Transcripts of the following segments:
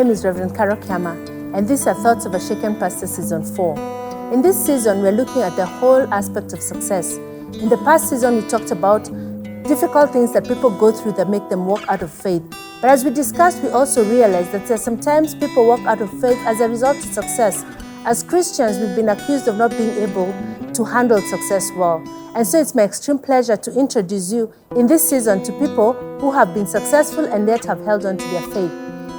name is Reverend Carole Kiamah, and these are Thoughts of a Shaken Pastor Season 4. In this season, we're looking at the whole aspect of success. In the past season, we talked about difficult things that people go through that make them walk out of faith. But as we discussed, we also realized that sometimes people walk out of faith as a result of success. As Christians, we've been accused of not being able to handle success well. And so it's my extreme pleasure to introduce you in this season to people who have been successful and yet have held on to their faith.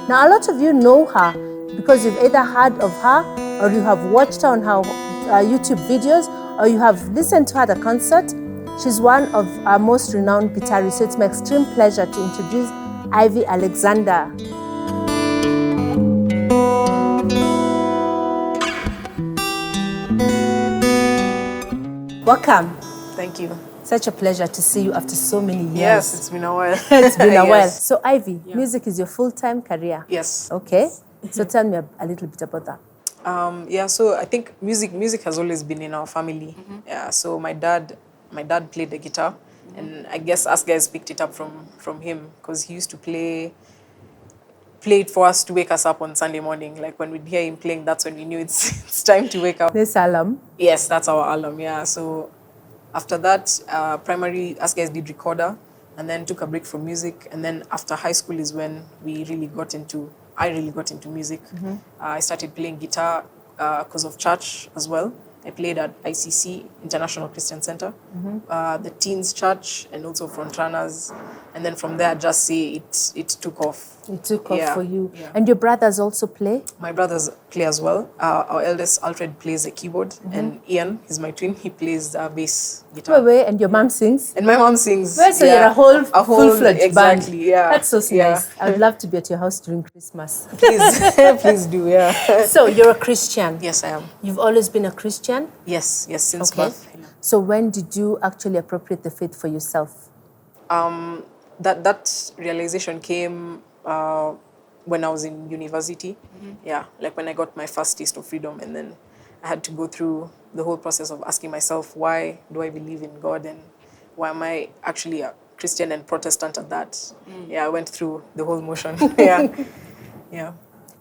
Now, a lot of you know her because you've either heard of her or you have watched her on her YouTube videos or you have listened to her at a concert. She's one of our most renowned guitarists, so it's my extreme pleasure to introduce Ivy Alexander. Welcome. Thank you. Such a pleasure to see you after so many years. Yes, it's been a while. It's been a while. Yes. So Ivy, music is your full-time career? Yes. Okay. So tell me a little bit about that. So I think music has always been in our family. Yeah, so my dad played the guitar, and I guess us guys picked it up from him because he used to play it for us to wake us up on Sunday morning. Like when we'd hear him playing, that's when we knew it's time to wake up. This alarm? Yes, that's our alarm, yeah. So after that, primary, us guys did recorder and then took a break from music. And then after high school is when I really got into music. I started playing guitar because of church as well. I played at ICC, International Christian Center, the teens church, and also front runners. And then from there, I just say it took off. It took off for you. Yeah. And your brothers also play? My brothers play as well. Our eldest, Alfred, plays the keyboard. And Ian, he's my twin, he plays bass guitar. Wait, and your mom sings? And my mom sings. Well, so you're a whole full-fledged exactly, band. Yeah. That's so nice. I would love to be at your house during Christmas. Please, please do, yeah. So you're a Christian? Yes, I am. You've always been a Christian? Yes, since birth. Yeah. So when did you actually appropriate the faith for yourself? That realization came when I was in university. Yeah, like when I got my first taste of freedom, and then I had to go through the whole process of asking myself, why do I believe in God, and why am I actually a Christian and Protestant at that? Yeah, I went through the whole motion. Yeah.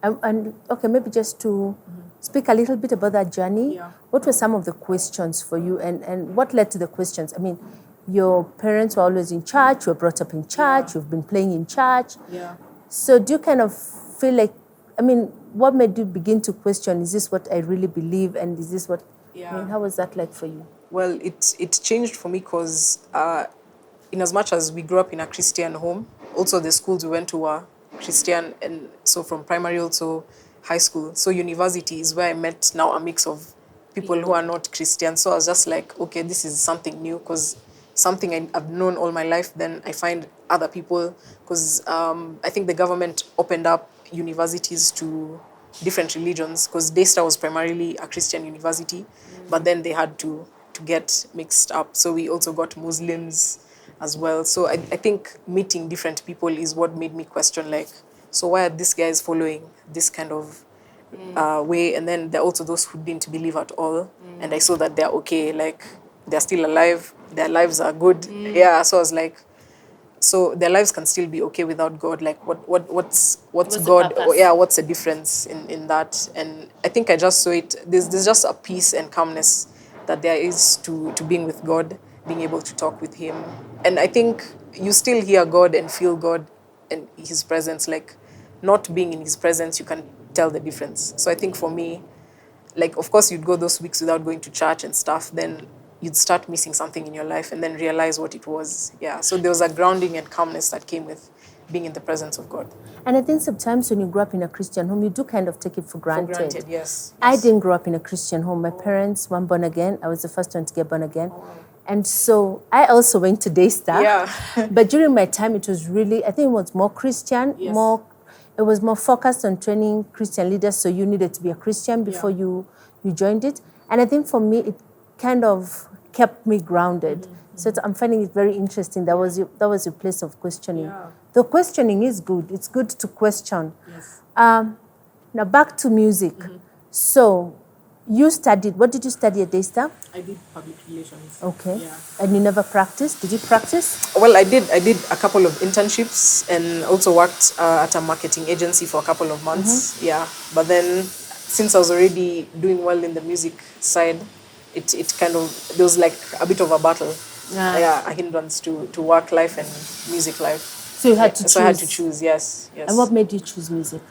And okay, maybe just to speak a little bit about that journey. Yeah. What were some of the questions for you, and what led to the questions? I mean, your parents were always in church, you were brought up in church, you've been playing in church. Yeah. So do you kind of feel like, I mean, what made you begin to question, is this what I really believe, and is this what, I mean, how was that like for you? Well, it changed for me because in as much as we grew up in a Christian home, also the schools we went to were Christian, and so from primary also high school. So university is where I met now a mix of people who are not Christian. So I was just like, okay, this is something new, because something I've known all my life. Then I find other people, because I think the government opened up universities to different religions, because Daystar was primarily a Christian university, but then they had to get mixed up. So we also got Muslims as well. So I think meeting different people is what made me question, like, so why are these guys following this kind of way? And then there are also those who didn't believe at all. And I saw that they're okay, like they're still alive, their lives are good. Yeah, so I was like, so their lives can still be okay without God. Like what's God? What's the difference in that? And I think I just saw it. There's just a peace and calmness that there is to being with God, being able to talk with Him. And I think you still hear God and feel God and His presence. Like not being in His presence, you can tell the difference. So I think for me, like of course you'd go those weeks without going to church and stuff, then you'd start missing something in your life and then realize what it was. Yeah. So there was a grounding and calmness that came with being in the presence of God. And I think sometimes when you grow up in a Christian home, you do kind of take it for granted. For granted, yes. I didn't grow up in a Christian home. My parents weren't born again. I was the first one to get born again. And so I also went to Daystar. Yeah. But during my time, it was really, I think it was more Christian, Yes. It was more focused on training Christian leaders. So you needed to be a Christian before you joined it. And I think for me, it kind of kept me grounded. So I'm finding it very interesting. That was your place of questioning. Yeah. The questioning is good. It's good to question. Yes. Now back to music. So you studied, what did you study at Daystar? I did public relations. Okay. Yeah. And you never practiced? Did you practice? Well, I did a couple of internships and also worked at a marketing agency for a couple of months. Yeah. But then since I was already doing well in the music side, it kind of, there was like a bit of a battle. Yeah, a hindrance to work life and music life. So you had to choose. So I had to choose, yes. And what made you choose music?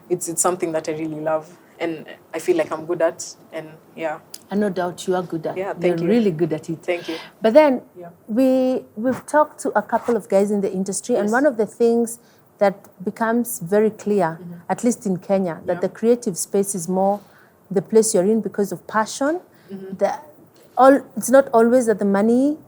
It's something that I really love and I feel like I'm good at, and yeah. And no doubt you are good at it. Yeah, thank you. You're really good at it. Thank you. But then we've talked to a couple of guys in the industry, and one of the things that becomes very clear, at least in Kenya, that the creative space is more the place you're in because of passion. It's not always that the money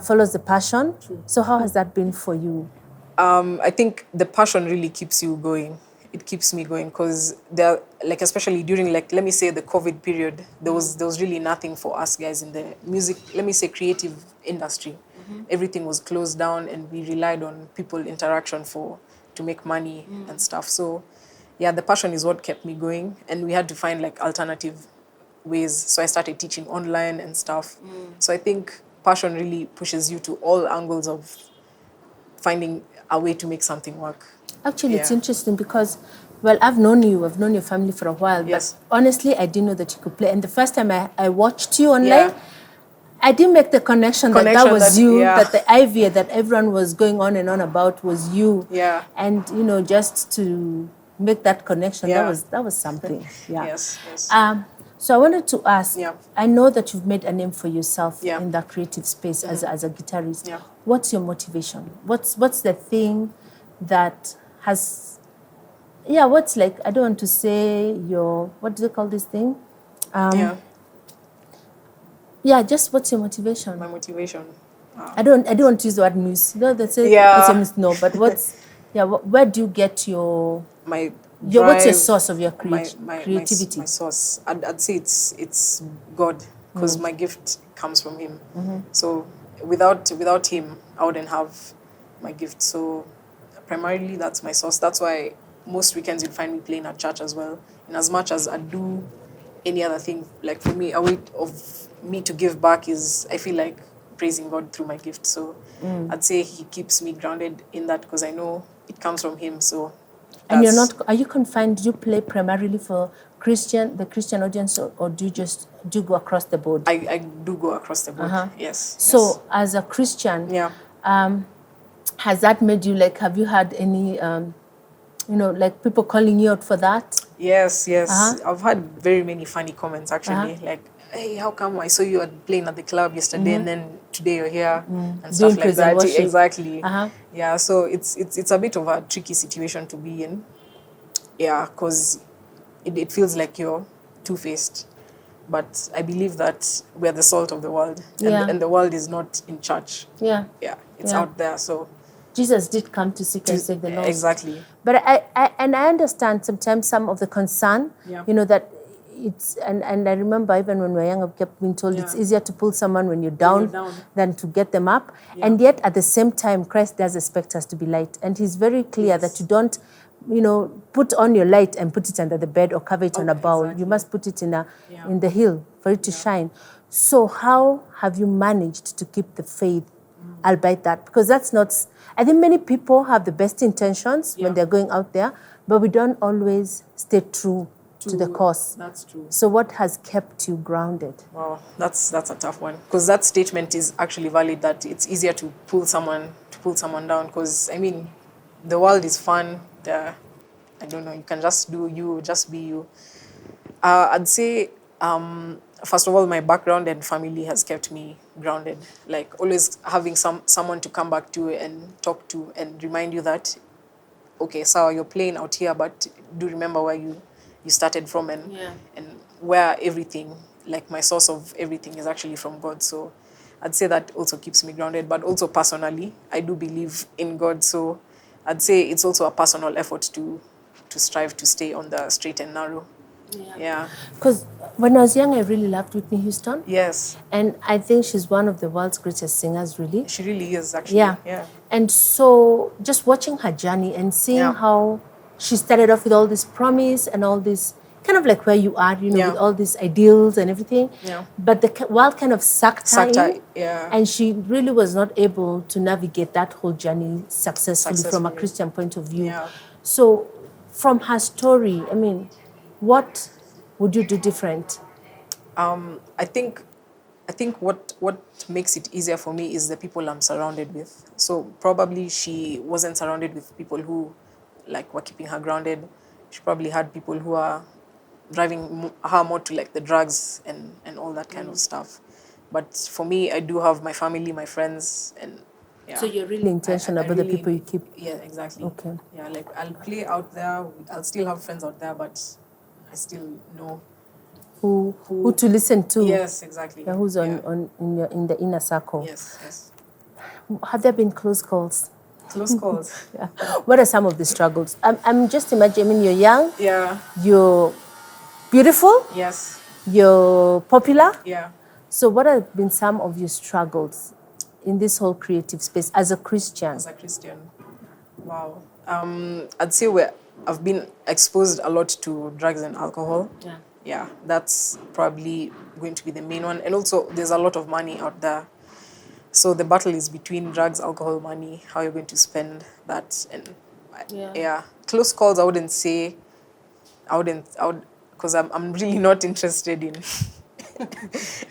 follows the passion. True. So how has that been for you? I think the passion really keeps you going. It keeps me going because there, like especially during, like, let me say the COVID period, there was really nothing for us guys in the music, let me say creative industry. Everything was closed down and we relied on people interaction to make money and stuff. So yeah, the passion is what kept me going, and we had to find like alternative ways. So I started teaching online and stuff. So I think passion really pushes you to all angles of finding a way to make something work. Actually, it's interesting because, well, I've known your family for a while, but honestly, I didn't know that you could play. And the first time I watched you online, I didn't make the connection that was you, that the Ivy that everyone was going on and on about was you. Yeah. And, just to make that connection, that was something. Yeah. Yes. So I wanted to ask, Yeah. I know that you've made a name for yourself Yeah. in that creative space as a guitarist. Yeah. What's your motivation? What's the thing that has, what's like, I don't want to say what do they call this thing? Just what's your motivation? My motivation. I don't want to use the word muse. No, that's it. It's a muse. No, but what's, where do you get your drive, what's your source of your creativity? My source, I'd say it's God, because my gift comes from Him. So without Him, I wouldn't have my gift. So primarily that's my source. That's why most weekends you'll find me playing at church as well. In as much as I do any other thing, like for me, a way of me to give back is, I feel like praising God through my gift. So I'd say He keeps me grounded in that because I know it comes from Him. So. And are you confined? Do you play primarily for the Christian audience, or do you go across the board? I do go across the board. Yes. So as a Christian, has that made you, like, have you had any, like people calling you out for that? Yes. I've had very many funny comments actually, like, hey, how come I saw you playing at the club yesterday and then today you're here and stuff like that. Worship. Exactly. Yeah, so it's a bit of a tricky situation to be in. Yeah, because it feels like you're two-faced. But I believe that we're the salt of the world, and the world is not in church. Yeah, it's out there. So Jesus did come to seek and save the lost. Exactly. But I understand sometimes some of the concern, that it's, and I remember even when we were young, I kept being told it's easier to pull someone when you're down than to get them up. And yet at the same time, Christ does expect us to be light. And He's very clear that you don't, put on your light and put it under the bed or cover it on a bowl. Exactly. You must put it in the hill for it to shine. So how have you managed to keep the faith, albeit that? Because that's not, I think many people have the best intentions when they're going out there, but we don't always stay true to the cause. That's true. So what has kept you grounded? Wow, that's a tough one, because that statement is actually valid, that it's easier to pull someone down, because I mean the world is fun. I don't know, you can just do you, just be you. I'd say first of all, my background and family has kept me grounded, like always having someone to come back to and talk to and remind you that, okay, so you're playing out here, but do remember where you started from and where everything, like my source of everything is actually from God. So I'd say that also keeps me grounded. But also personally, I do believe in God. So I'd say it's also a personal effort to strive to stay on the straight and narrow. Yeah. Because when I was young, I really loved Whitney Houston. Yes. And I think she's one of the world's greatest singers, really. She really is, actually. Yeah. And so just watching her journey and seeing how she started off with all this promise and all this kind of like where you are, you know, Yeah. with all these ideals and everything. Yeah. But the world kind of sucked her in. Yeah. And she really was not able to navigate that whole journey successfully from a Successfully. Christian point of view. Yeah. So from her story, I mean, what would you do different? I think what makes it easier for me is the people I'm surrounded with. So probably she wasn't surrounded with people who like were keeping her grounded. She probably had people who are driving her more to like the drugs and all that kind of stuff. But for me, I do have my family, my friends, and yeah. So you're really intentional about the people you keep. Yeah, exactly. Okay. Yeah, like I'll play out there. I'll still have friends out there, but I still know Who to listen to? Yes, exactly. Yeah, who's Yeah. on in the inner circle? Yes, yes. Have there been close calls? Close calls. Yeah. What are some of the struggles? I'm just imagining you're young, Yeah. you're beautiful, Yes. you're popular. Yeah. So what have been some of your struggles in this whole creative space as a Christian? As a Christian. Wow. I'd say I've been exposed a lot to drugs and alcohol. Yeah. Yeah, that's probably going to be the main one. And also, there's a lot of money out there. So the battle is between drugs, alcohol, money, how you're going to spend that. And yeah. Close calls, I would, because I'm really not interested in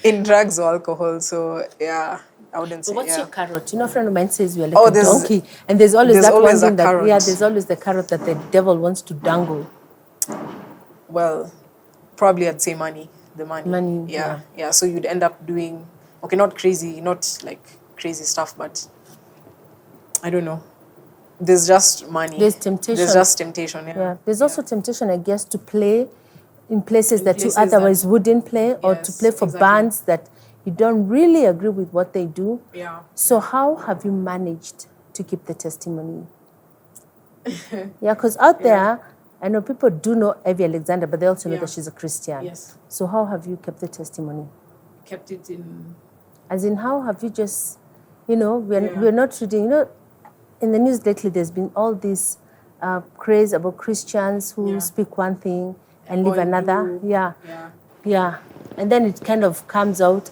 in drugs or alcohol. So yeah, I wouldn't say. But what's yeah. your carrot? You know, a friend of mine says we're like Oh, a there's- donkey, and there's always there's that always one a thing that carrot. there's always the carrot that the devil wants to dangle. Well, probably I'd say money. The money. Money, Yeah. So you'd end up doing, okay, not crazy, not like crazy stuff, but I don't know. There's just money. There's temptation. There's just temptation. Yeah. Yeah, there's also temptation, I guess, to play in places that places you otherwise wouldn't play, or to Yes, play for exactly. bands that you don't really agree with what they do. Yeah. So how have you managed to keep the testimony? Yeah, because out there, I know people do know Evie Alexander, but they also know Yeah. that she's a Christian. Yes. So how have you kept the testimony? Kept it in. As in, how have you just, you know, Yeah. we're not reading, you know, in the news lately, there's been all this craze about Christians who Yeah. speak one thing and go live another. and do- Yeah, Yeah. yeah. And then it kind of comes out,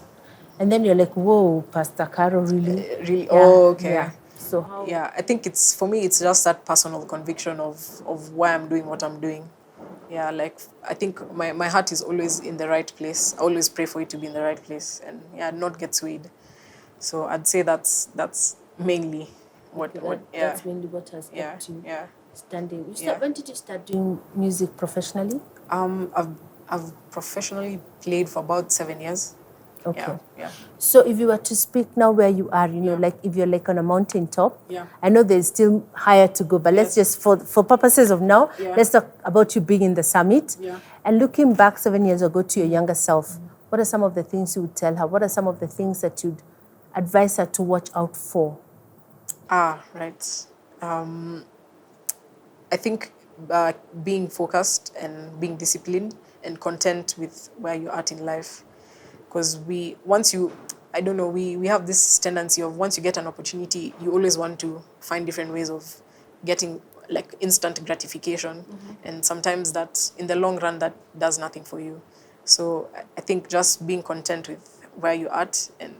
and then you're like, whoa, Pastor Carole, really? Really. Yeah, Oh, okay. Yeah. So how? Yeah, I think it's, for me, it's just that personal conviction of why I'm doing what I'm doing. Yeah, like I think my heart is always in the right place. I always pray for it to be in the right place and not get swayed. So I'd say that's mainly what That's mainly what has yeah, kept you yeah. standing. Yeah. When did you start doing music professionally? I've professionally played for about 7 years. Okay. Yeah. So if you were to speak now where you are, you know, Yeah. like if you're like on a mountain top, Yeah. I know there's still higher to go, but let's Yes. just, for purposes of now, Yeah. let's talk about you being in the summit. Yeah. And looking back 7 years ago to your younger self, what are some of the things you would tell her? What are some of the things that you'd advise her to watch out for? Right. I think being focused and being disciplined and content with where you're at in life. Because we have this tendency of once you get an opportunity, you always want to find different ways of getting like instant gratification. And sometimes that, in the long run, that does nothing for you. So I think just being content with where you're at and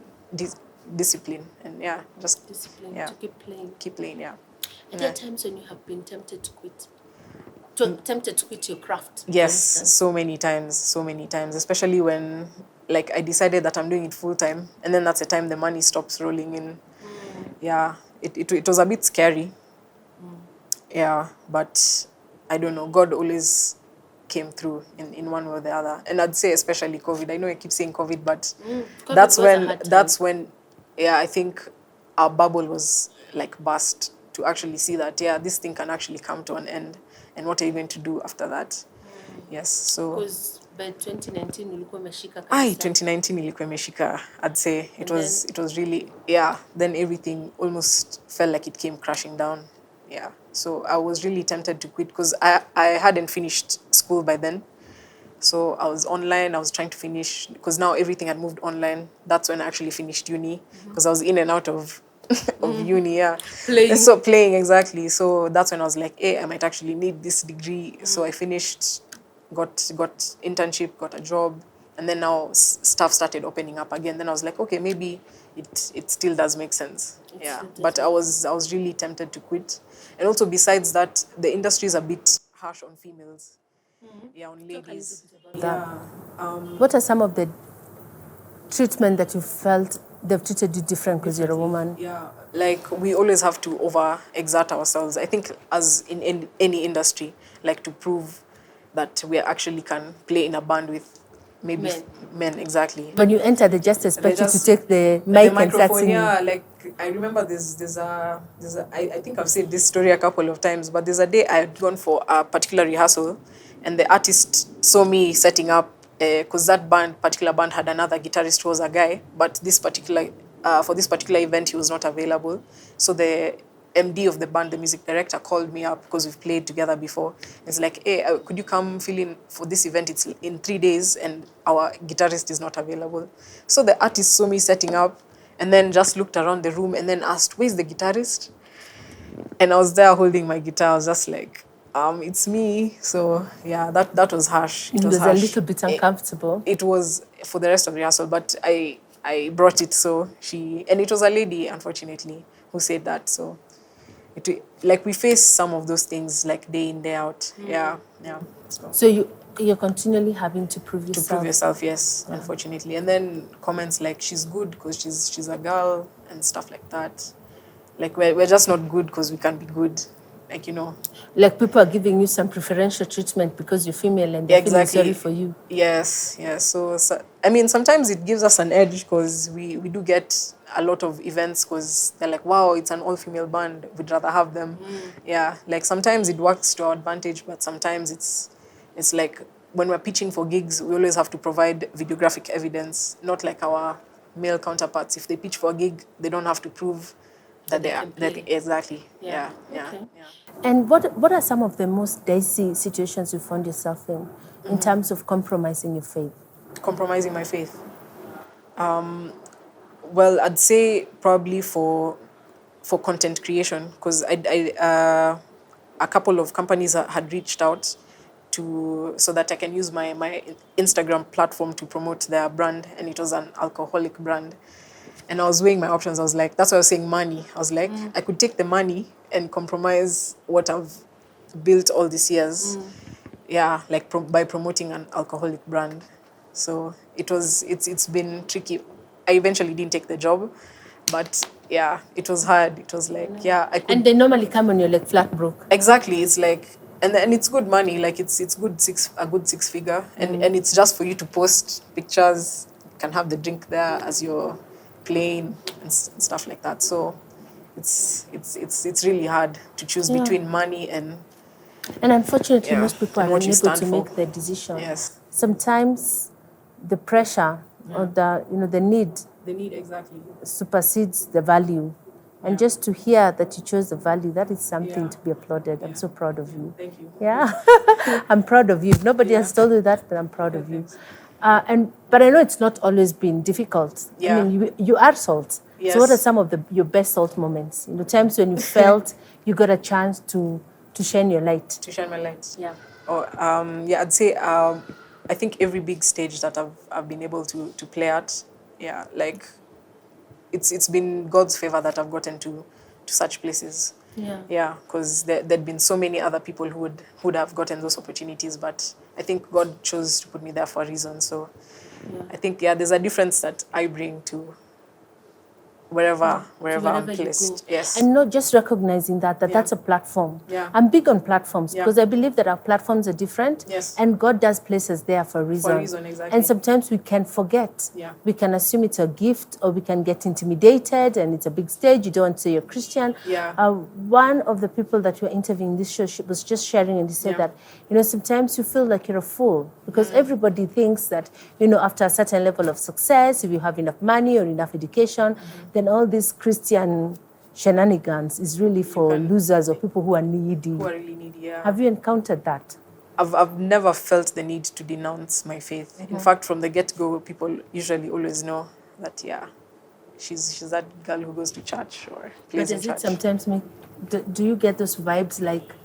discipline and just Discipline, yeah. to keep playing. keep playing, yeah. Are there times when you have been tempted to quit? Tempted to quit your craft? Yes, for instance? so many times, especially when like I decided that I'm doing it full time, and then that's the time the money stops rolling in. Yeah, it was a bit scary. Yeah, but I don't know, God always came through in one way or the other. And I'd say especially COVID. I know I keep saying COVID, but COVID that's was a hard time. that's when I think our bubble was like burst to actually see that this thing can actually come to an end, and what are you going to do after that? Yes, so Because by 2019 ulikuwa umeshika kabisa. 2019 ilikuwa imeshika. I'd say it And was really then everything almost felt like it came crashing down. Yeah, so I was really tempted to quit because I hadn't finished school by then. So I was online, I was trying to finish, because now everything had moved online. That's when I actually finished uni, because I was in and out of uni, Playing. So playing, exactly. So that's when I was like, I might actually need this degree. So I finished got internship, got a job, and then now stuff started opening up again. Then I was like, okay, maybe it still does make sense. But I was really tempted to quit. And also besides that, the industry is a bit harsh on females. On ladies. What are some of the treatment that you felt they've treated you different because you're a woman? Like we always have to over-exert ourselves. I think as in any industry, like to prove that we actually can play in a band with maybe men exactly. When you enter, they just expect you to take the mic and start microphone, singing. like I remember I think I've said this story a couple of times, but there's a day I had gone for a particular rehearsal, and the artist saw me setting up because that particular band had another guitarist who was a guy, but for this particular event he was not available. So the MD of the band, the music director, called me up because we've played together before. It's like, hey, could you come fill in for this event? It's in 3 days and our guitarist is not available. So the artist saw me setting up and then just looked around the room and then asked, where's the guitarist? And I was there holding my guitar. I was just like, it's me. So yeah, that was harsh. It was harsh. A little bit uncomfortable. It was for the rest of the rehearsal, but I brought it. So and it was a lady, unfortunately, who said that. So like we face some of those things like day in, day out. Yeah. So you're continually having to prove yourself. To prove yourself, yes, unfortunately. And then comments like she's good because she's a girl and stuff like that. Like we're just not good because we can't be good. Like, Like people are giving you some preferential treatment because you're female and they're feeling sorry for you. Yes. So I mean, sometimes it gives us an edge because we do get a lot of events because they're like, wow, it's an all-female band. We'd rather have them. Yeah, like sometimes it works to our advantage, but sometimes it's like when we're pitching for gigs, we always have to provide videographic evidence, not like our male counterparts. If they pitch for a gig, they don't have to prove that they are. Exactly. Yeah. And what are some of the most dicey situations you found yourself in terms of compromising your faith? Compromising my faith. Well, I'd say probably for content creation, because a couple of companies had reached out so that I can use my Instagram platform to promote their brand, and it was an alcoholic brand. And I was weighing my options. I was like, that's why I was saying money. I was like, I could take the money and compromise what I've built all these years. Yeah, like by promoting an alcoholic brand. So it's been tricky. I eventually didn't take the job, but yeah, it was hard. It was like, I could. And they normally come when you're like flat broke. Exactly. It's like, and it's good money. Like it's a good six figure, and it's just for you to post pictures. You can have the drink there as you're playing and stuff like that. So it's really hard to choose between money and unfortunately most people are unable to make the decision. Yes. Sometimes the pressure or the need exactly supersedes the value. And just to hear that you chose the value, that is something to be applauded. I'm so proud of you. Thank you. Yeah, I'm proud of you. If nobody has told you that, then I'm proud of you. But I know it's not always been difficult. Yeah. I mean, you are salt. Yes. So what are some of your best salt moments? Times when you felt you got a chance to shine your light. To shine my light. Yeah. I'd say I think every big stage that I've been able to play at, like it's been God's favor that I've gotten to such places. Yeah, because there'd been so many other people who would have gotten those opportunities, but I think God chose to put me there for a reason. So I think there's a difference that I bring to wherever I'm placed. Yes. And not just recognizing that's a platform. Yeah. I'm big on platforms because I believe that our platforms are different. Yes. And God does places there for a reason. For a reason, exactly. And sometimes we can forget. Yeah. We can assume it's a gift, or we can get intimidated and it's a big stage. You don't want to say you're Christian. Yeah. One of the people that were interviewing this show was just sharing, and he said that, sometimes you feel like you're a fool because everybody thinks that, after a certain level of success, if you have enough money or enough education, then all these Christian shenanigans is really for losers or people who are needy. Who are really needy, yeah. Have you encountered that? I've never felt the need to denounce my faith. In fact, from the get-go, people usually always know that, she's that girl who goes to church or plays in church. But does it sometimes do you get those vibes like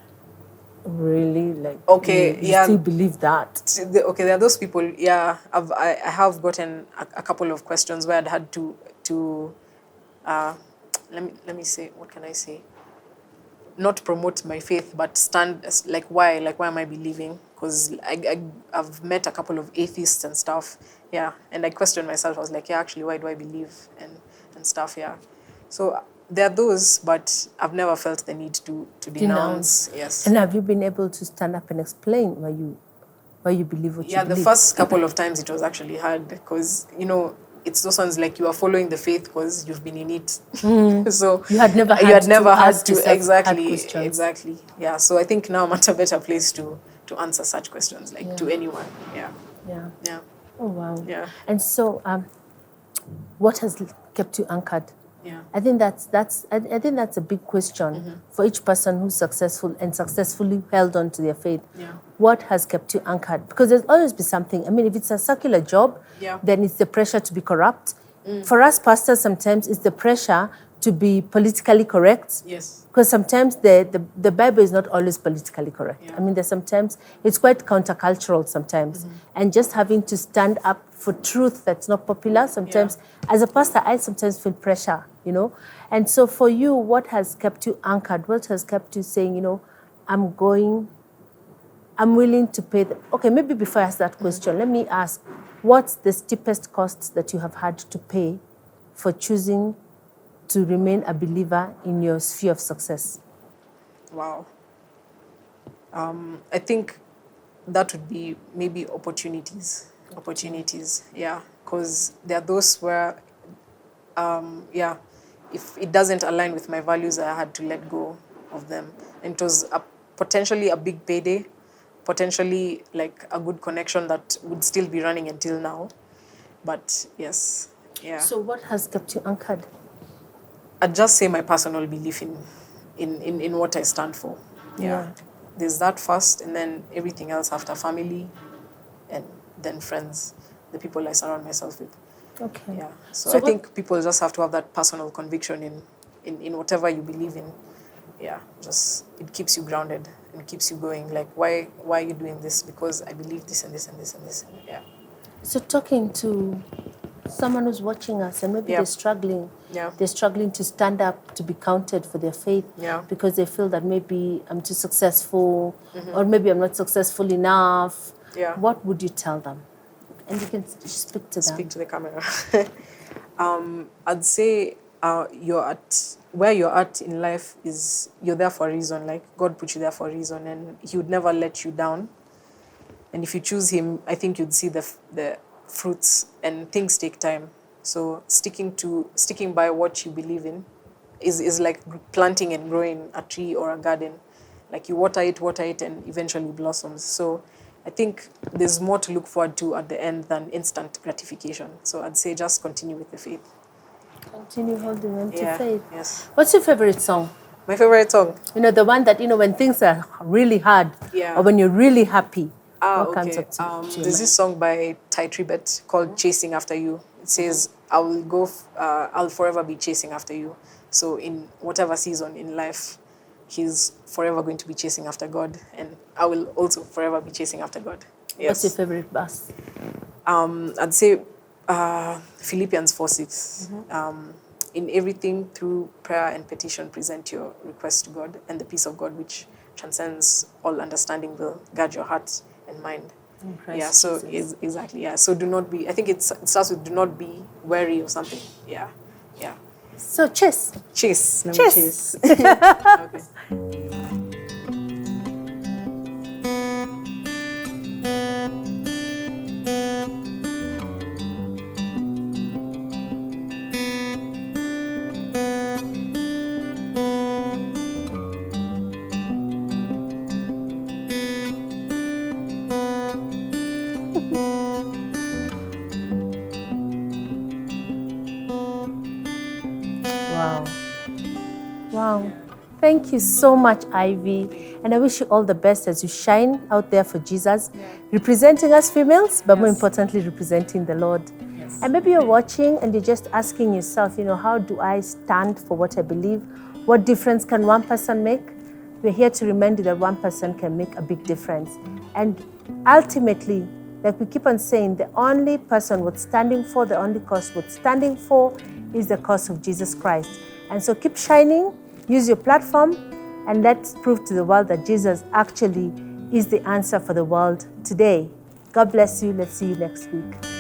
Really? Like, Okay, you yeah. still believe that? Okay, there are those people. Yeah, I have gotten a couple of questions where I'd had to let me say, what can I say? Not promote my faith, but stand as like why am I believing? Because I've met a couple of atheists and stuff. Yeah, and I questioned myself. I was like, yeah, actually, why do I believe and stuff? Yeah, so there are those, but I've never felt the need to denounce. Yes. And have you been able to stand up and explain why you believe what Yeah, you the believe? first couple of times it was actually hard because, it's those ones like you are following the faith because you've been in it. So You had never you had had never to had ask to yourself hard exactly questions. yeah. So I think now I'm at a better place to answer such questions like to anyone. Yeah. Yeah. Yeah. Oh, wow. Yeah. And so, what has kept you anchored? Yeah. I think that's a big question for each person who's successful and successfully held on to their faith. Yeah. What has kept you anchored? Because there's always be something. I mean, if it's a secular job, Yeah. then it's the pressure to be corrupt. For us pastors, sometimes it's the pressure to be politically correct. Yes. Because sometimes the Bible is not always politically correct. Yeah. I mean, there's sometimes it's quite countercultural sometimes. And just having to stand up for truth that's not popular, sometimes as a pastor, I sometimes feel pressure, And so for you, what has kept you anchored? What has kept you saying, I'm willing to pay okay, maybe before I ask that question, let me ask, what's the steepest cost that you have had to pay for choosing to remain a believer in your sphere of success? Wow. I think that would be maybe opportunities. Opportunities, yeah. Because there are those where, if it doesn't align with my values, I had to let go of them. And it was potentially a big payday, potentially like a good connection that would still be running until now. But yes, yeah. So what has kept you anchored? I'd just say my personal belief in what I stand for. Yeah. There's that first, and then everything else after: family, and then friends, the people I surround myself with. Okay. Yeah. So I think people just have to have that personal conviction in whatever you believe in. Yeah. Just it keeps you grounded and keeps you going. Like, why are you doing this? Because I believe this and this and this and this. Yeah. So talking to someone who's watching us and maybe they're struggling. Yeah. They're struggling to stand up, to be counted for their faith. Yeah. Because they feel that maybe I'm too successful or maybe I'm not successful enough. Yeah. What would you tell them? And you can speak to them. Speak to the camera. I'd say where you're at in life is you're there for a reason. Like, God put you there for a reason, and He would never let you down. And if you choose Him, I think you'd see the fruits, and things take time. So sticking by what you believe in is like planting and growing a tree or a garden. Like, you water it, and eventually blossoms. So I think there's more to look forward to at the end than instant gratification. So I'd say just continue with the faith. Continue holding on to faith. Yes. What's your favorite song? My favorite song? The one that, when things are really hard or when you're really happy. What comes up to your There's this song by Ty Tribbett called Chasing After You. It says, I'll forever be chasing after you. So in whatever season in life, He's forever going to be chasing after God, and I will also forever be chasing after God. Yes. What's your favorite verse? I'd say Philippians 4:6. In everything, through prayer and petition, present your request to God, and the peace of God, which transcends all understanding, will guard your heart and mind. Yeah, so exactly, yeah. So do not be, I think it starts with do not be weary or something. Yeah, yeah. So chase. Chase. Let Chase. me chase. Okay. Wow. Thank you so much, Ivy. And I wish you all the best as you shine out there for Jesus, representing us females, but more importantly, representing the Lord. Yes. And maybe you're watching and you're just asking yourself, how do I stand for what I believe? What difference can one person make? We're here to remind you that one person can make a big difference. And ultimately, like we keep on saying, the only person worth standing for, the only cause worth standing for is the cause of Jesus Christ. And so keep shining, use your platform, and let's prove to the world that Jesus actually is the answer for the world today. God bless you. Let's see you next week.